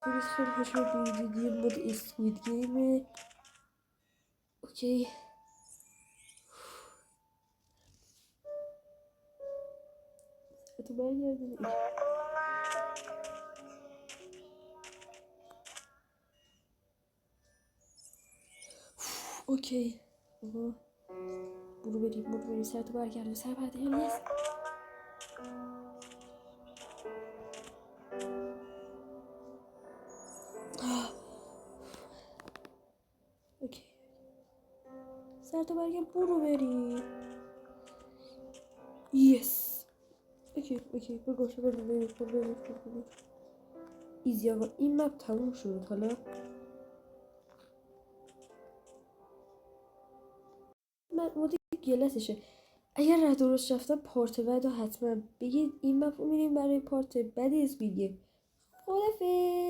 ببینید خیلی خوشم بیدید یه مود اسکوید گیمه. اوکی تو برگردیم. اوکی برو بریم سر تو برگردیم سر برگردیم. یس اوکی سر تو برگرد برو بریم. یس اوکی برو ایزی. آقا این مپ تموم شد. حالا من مودی گلتشه. اگر راه درست رفتم پارت بعد حتما بگید این مپ رو میریم برای پارت بعد اسپیدیه. خدافظ.